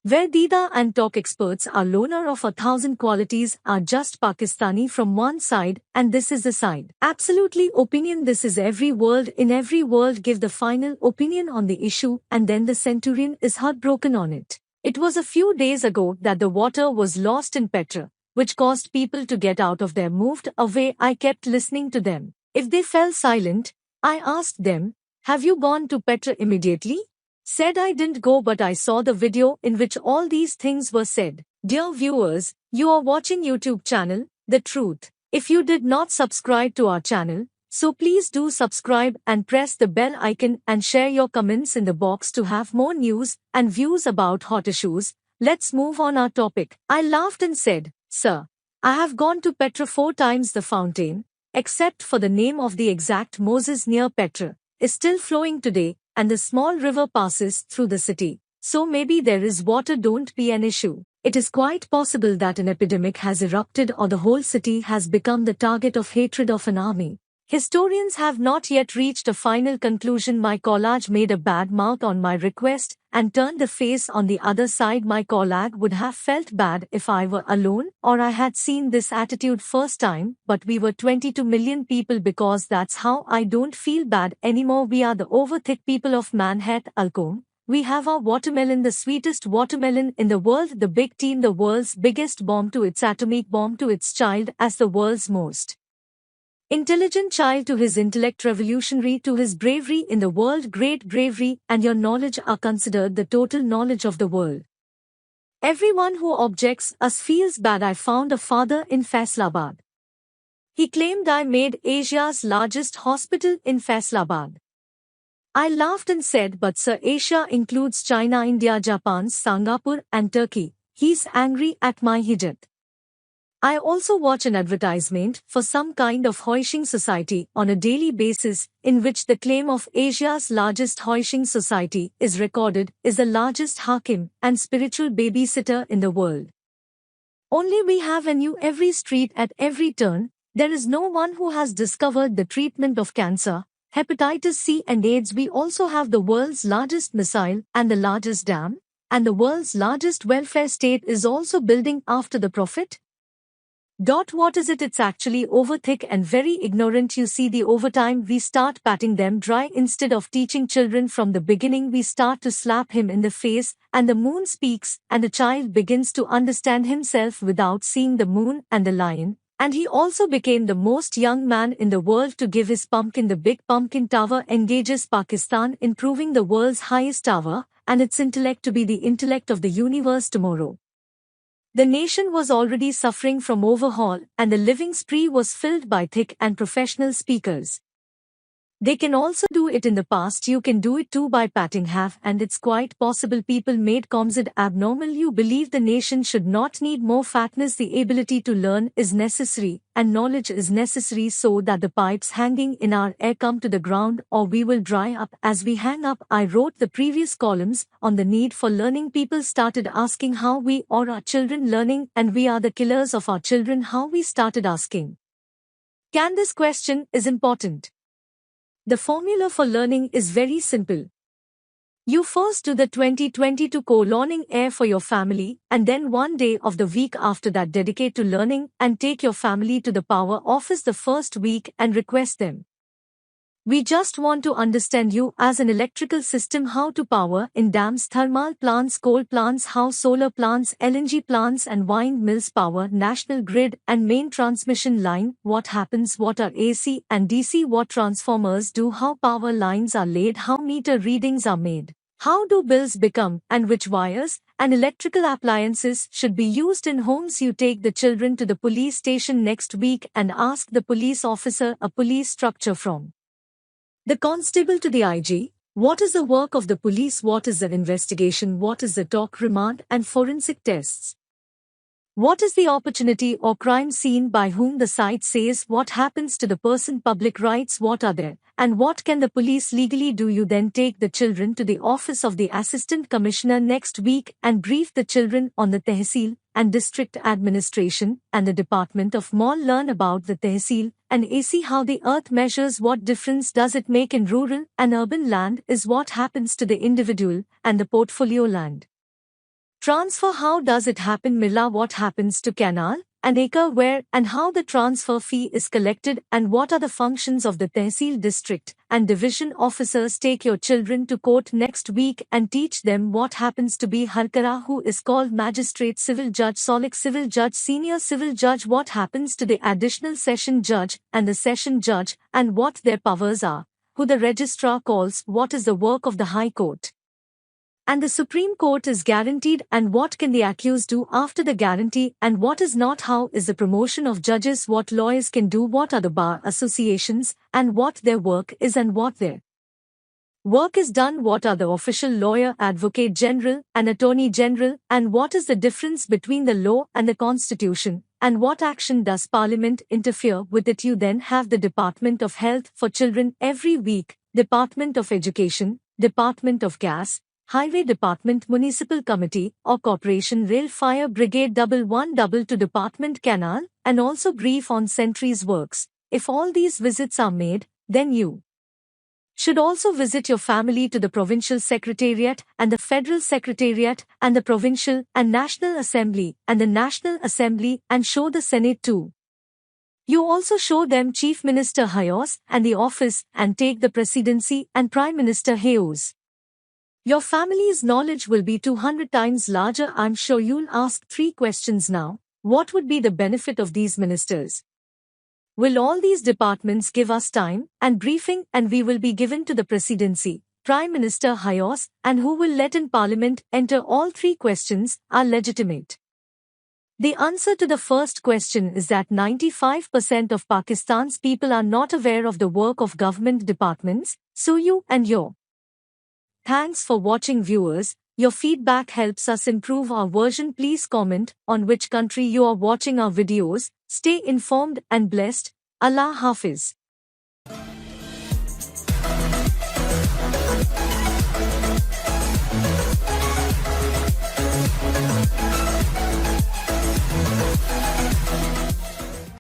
Where Deeda and talk experts are loner of 1,000 qualities are just Pakistani from one side and this is the side. Absolutely opinion this is every world in every world give the final opinion on the issue and then the centurion is heartbroken on it. It was a few days ago that the water was lost in Petra, which caused people to get out of their moved away. I kept listening to them. If they fell silent, I asked them, have you gone to Petra immediately? Said I didn't go but I saw the video in which all these things were said. Dear viewers, you are watching YouTube channel, The Truth. If you did not subscribe to our channel, so please do subscribe and press the bell icon and share your comments in the box to have more news and views about hot issues. Let's move on our topic. I laughed and said, Sir, I have gone to Petra 4 times the fountain, except for the name of the exact Moses near Petra, is still flowing today, and the small river passes through the city. So maybe there is water don't be an issue. It is quite possible that an epidemic has erupted or the whole city has become the target of hatred of an army. Historians have not yet reached a final conclusion. My collage made a bad mouth on my request and turned the face on the other side. My collage would have felt bad if I were alone or I had seen this attitude first time, but we were 22 million people because that's how I don't feel bad anymore. We are the overthick people of Manhattan. We have our watermelon, the sweetest watermelon in the world, the big team, the world's biggest bomb to its atomic bomb to its child as the world's most intelligent child to his intellect, revolutionary to his bravery in the world, great bravery and your knowledge are considered the total knowledge of the world. Everyone who objects us feels bad. I found a father in Faisalabad. He claimed I made Asia's largest hospital in Faisalabad. I laughed and said, but sir, Asia includes China, India, Japan, Singapore and Turkey. He's angry at my hijat. I also watch an advertisement for some kind of hoishing society on a daily basis in which the claim of Asia's largest hoishing society is recorded is the largest hakim and spiritual babysitter in the world. Only we have a new every street at every turn. There is no one who has discovered the treatment of cancer, hepatitis C and AIDS. We also have the world's largest missile and the largest dam, and the world's largest welfare state is also building after the Prophet. What is it? It's actually overthick and very ignorant. You see, the overtime we start patting them dry instead of teaching children from the beginning. We start to slap him in the face and the moon speaks and the child begins to understand himself without seeing the moon and the lion. And he also became the most young man in the world to give his pumpkin. The big pumpkin tower engages Pakistan in proving the world's highest tower and its intellect to be the intellect of the universe tomorrow. The nation was already suffering from overhaul and the living spree was filled by thick and professional speakers. They can also do it in the past. You can do it too by patting half and it's quite possible people made comzid abnormal. You believe the nation should not need more fatness. The ability to learn is necessary and knowledge is necessary so that the pipes hanging in our air come to the ground or we will dry up as we hang up. I wrote the previous columns on the need for learning. People started asking how we or our children learning and we are the killers of our children. How we started asking, can this question is important. The formula for learning is very simple. You first do the 2022 co-learning air for your family and then one day of the week after that dedicate to learning and take your family to the power office the first week and request them. We just want to understand you as an electrical system, how to power in dams, thermal plants, coal plants, how solar plants, LNG plants and wind mills power national grid and main transmission line, what happens, what are AC and DC, what transformers do, how power lines are laid, how meter readings are made, how do bills become, and which wires and electrical appliances should be used in homes. You take the children to the police station next week and ask the police officer a police structure from the constable to the IG, what is the work of the police, what is the investigation, what is the talk, remand and forensic tests. What is the opportunity or crime scene, by whom the site says, what happens to the person, public rights, what are there, and what can the police legally do. You then take the children to the office of the assistant commissioner next week and brief the children on the tehsil and district administration and the department of mall, learn about the tehsil and AC, how the earth measures, what difference does it make in rural and urban land, is what happens to the individual and the portfolio land. Transfer, how does it happen? Milla, what happens to canal and acre, where and how the transfer fee is collected, and what are the functions of the tehsil district and division officers? Take your children to court next week and teach them what happens to be harkara, who is called magistrate, civil judge, solik civil judge, senior civil judge, what happens to the additional session judge and the session judge and what their powers are, who the registrar calls, what is the work of the High Court and the Supreme Court is guaranteed, and what can the accused do after the guarantee and what is not, how is the promotion of judges, what lawyers can do, what are the bar associations and what their work is and what their work is done, what are the official lawyer, advocate general and attorney general, and what is the difference between the law and the constitution, and what action does parliament interfere with it. You then have the Department of Health for Children every week, Department of Education, Department of Gas, Highway Department, Municipal Committee or Corporation, Rail, Fire Brigade, 1122 Department, Canal, and also brief on sentries works. If all these visits are made, then you should also visit your family to the Provincial Secretariat and the Federal Secretariat and the Provincial and National Assembly and the National Assembly, and show the Senate too. You also show them Chief Minister Hayos and the office, and take the Presidency and Prime Minister Hayos. Your family's knowledge will be 200 times larger. I'm sure you'll ask 3 questions now. What would be the benefit of these ministers? Will all these departments give us time and briefing, and we will be given to the Presidency, Prime Minister Hayos, and who will let in Parliament enter? All 3 questions are legitimate. The answer to the first question is that 95% of Pakistan's people are not aware of the work of government departments, so you and your thanks for watching, viewers. Your feedback helps us improve our version. Please comment on which country you are watching our videos. Stay informed and blessed. Allah Hafiz.